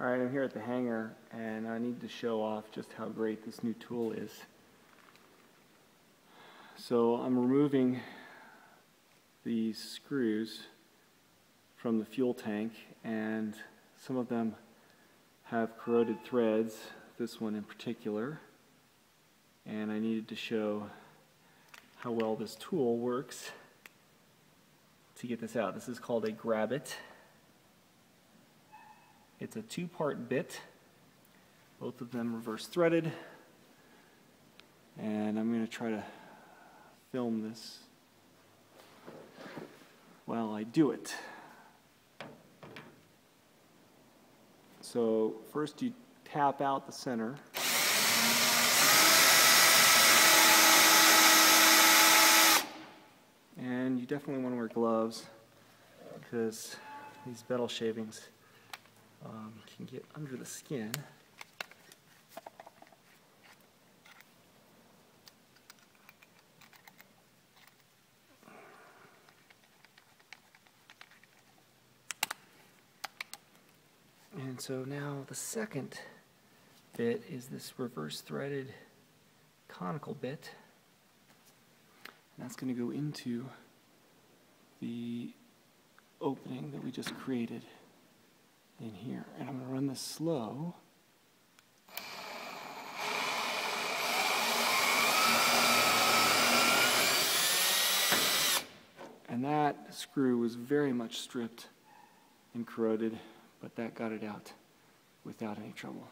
Alright, I'm here at the hangar and I need to show off just how great this new tool is. So I'm removing these screws from the fuel tank, and some of them have corroded threads, this one in particular, and I needed to show how well this tool works to get this out. This is called a Grabit. It's a two-part bit, both of them reverse threaded, and I'm going to try to film this while I do it. So first you tap out the center. And you definitely want to wear gloves because these metal shavings can get under the skin. And so now the second bit is this reverse threaded conical bit. And that's going to go into the opening that we just created in here. And I'm going to run this slow. And that screw was very much stripped and corroded, but that got it out without any trouble.